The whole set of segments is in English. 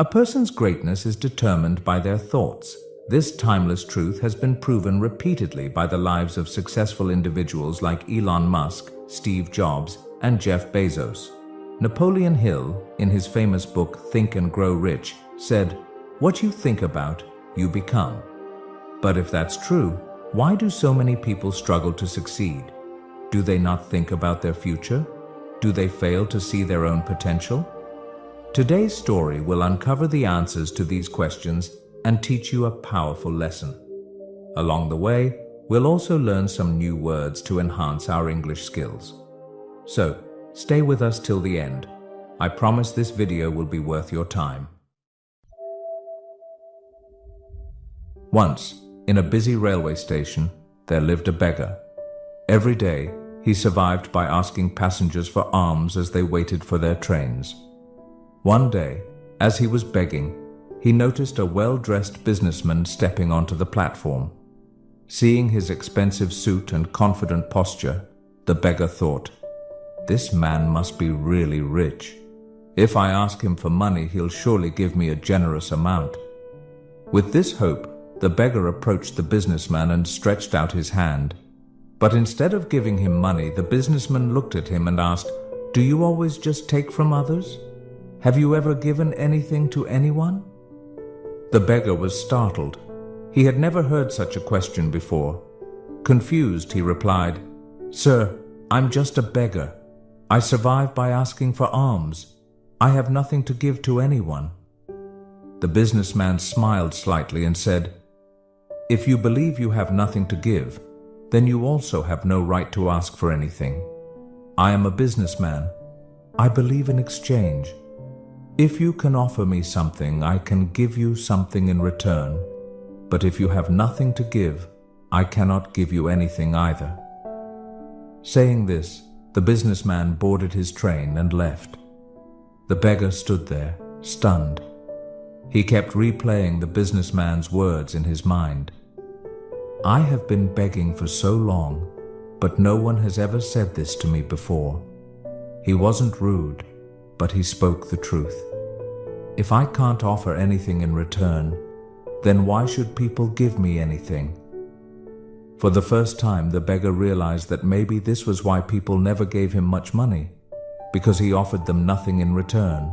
A person's greatness is determined by their thoughts. This timeless truth has been proven repeatedly by the lives of successful individuals like Elon Musk, Steve Jobs, and Jeff Bezos. Napoleon Hill, in his famous book Think and Grow Rich, said, "What you think about, you become." But if that's true, why do so many people struggle to succeed? Do they not think about their future? Do they fail to see their own potential? Today's story will uncover the answers to these questions and teach you a powerful lesson. Along the way, we'll also learn some new words to enhance our English skills. So, stay with us till the end. I promise this video will be worth your time. Once, in a busy railway station, there lived a beggar. Every day, he survived by asking passengers for alms as they waited for their trains. One day, as he was begging, he noticed a well-dressed businessman stepping onto the platform. Seeing his expensive suit and confident posture, the beggar thought, "This man must be really rich. If I ask him for money, he'll surely give me a generous amount." With this hope, the beggar approached the businessman and stretched out his hand. But instead of giving him money, the businessman looked at him and asked, "Do you always just take from others? Have you ever given anything to anyone?" The beggar was startled. He had never heard such a question before. Confused, he replied, "Sir, I'm just a beggar. I survive by asking for alms. I have nothing to give to anyone." The businessman smiled slightly and said, "If you believe you have nothing to give, then you also have no right to ask for anything. I am a businessman. I believe in exchange. If you can offer me something, I can give you something in return. But if you have nothing to give, I cannot give you anything either." Saying this, the businessman boarded his train and left. The beggar stood there, stunned. He kept replaying the businessman's words in his mind. "I have been begging for so long, but no one has ever said this to me before." He wasn't rude, but he spoke the truth. If I can't offer anything in return, then why should people give me anything? For the first time, the beggar realized that maybe this was why people never gave him much money, because he offered them nothing in return.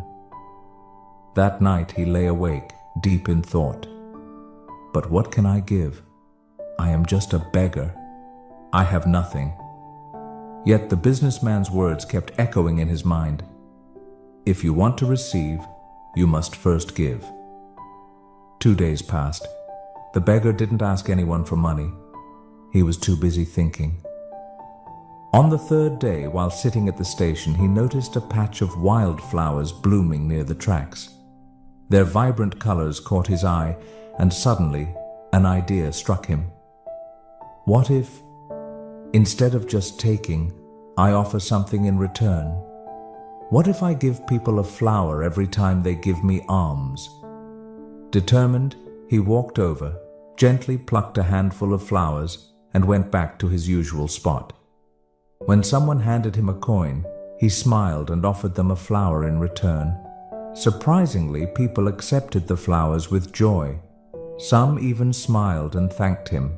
That night he lay awake, deep in thought. "But what can I give? I am just a beggar. I have nothing." Yet the businessman's words kept echoing in his mind. "If you want to receive, you must first give." 2 days passed. The beggar didn't ask anyone for money. He was too busy thinking. On the third day, while sitting at the station, he noticed a patch of wildflowers blooming near the tracks. Their vibrant colors caught his eye, and suddenly, an idea struck him. What if, instead of just taking, I offer something in return? What if I give people a flower every time they give me alms? Determined, he walked over, gently plucked a handful of flowers, and went back to his usual spot. When someone handed him a coin, he smiled and offered them a flower in return. Surprisingly, people accepted the flowers with joy. Some even smiled and thanked him.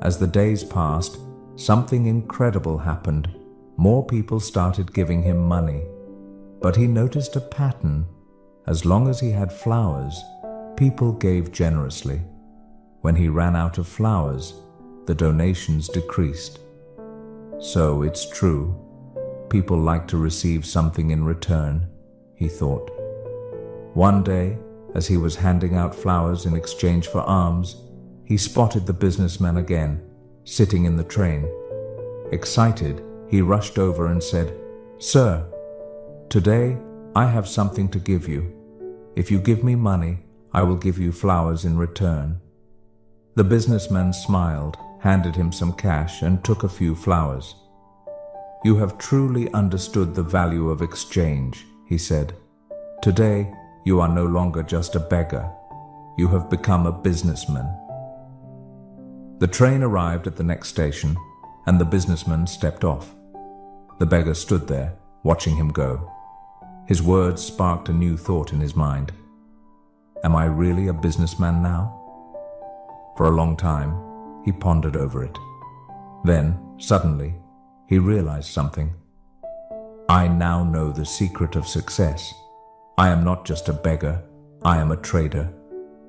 As the days passed, something incredible happened. More people started giving him money. But he noticed a pattern. As long as he had flowers, people gave generously. When he ran out of flowers, the donations decreased. So it's true. People like to receive something in return, he thought. One day, as he was handing out flowers in exchange for alms, he spotted the businessman again, sitting in the train. Excited, he rushed over and said, "Sir, today I have something to give you. If you give me money, I will give you flowers in return." The businessman smiled, handed him some cash, and took a few flowers. "You have truly understood the value of exchange," he said. "Today, you are no longer just a beggar. You have become a businessman." The train arrived at the next station, and the businessman stepped off. The beggar stood there, watching him go. His words sparked a new thought in his mind. Am I really a businessman now? For a long time, he pondered over it. Then, suddenly, he realized something. I now know the secret of success. I am not just a beggar, I am a trader.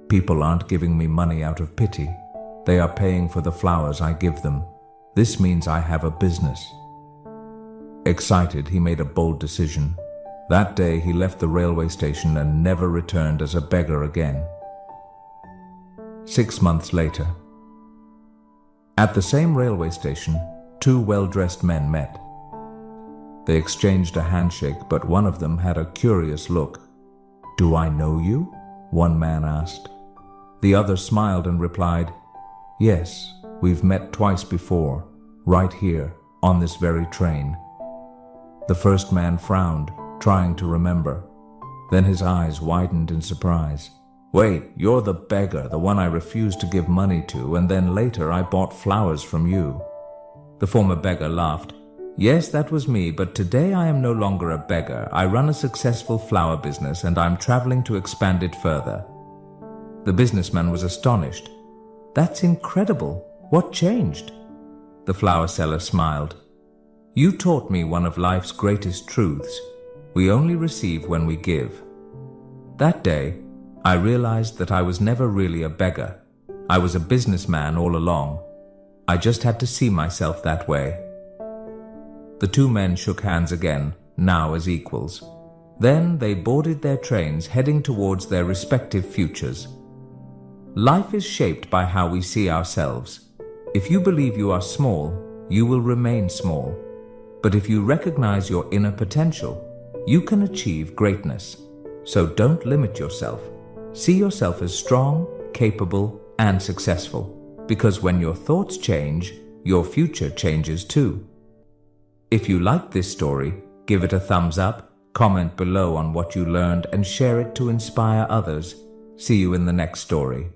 People aren't giving me money out of pity. They are paying for the flowers I give them. This means I have a business. Excited, he made a bold decision. That day he left the railway station and never returned as a beggar again. 6 months later. At the same railway station, two well-dressed men met. They exchanged a handshake, but one of them had a curious look. "Do I know you?" one man asked. The other smiled and replied, "Yes, we've met twice before, right here, on this very train." The first man frowned, trying to remember. Then his eyes widened in surprise. "Wait, you're the beggar, the one I refused to give money to, and then later I bought flowers from you." The former beggar laughed. "Yes, that was me, but today I am no longer a beggar. I run a successful flower business and I'm traveling to expand it further." The businessman was astonished. "That's incredible. What changed?" The flower seller smiled. "You taught me one of life's greatest truths. We only receive when we give." That day, I realized that I was never really a beggar. I was a businessman all along. I just had to see myself that way. The two men shook hands again, now as equals. Then they boarded their trains, heading towards their respective futures. Life is shaped by how we see ourselves. If you believe you are small, you will remain small. But if you recognize your inner potential, you can achieve greatness. So don't limit yourself. See yourself as strong, capable, and successful. Because when your thoughts change, your future changes too. If you liked this story, give it a thumbs up, comment below on what you learned, and share it to inspire others. See you in the next story.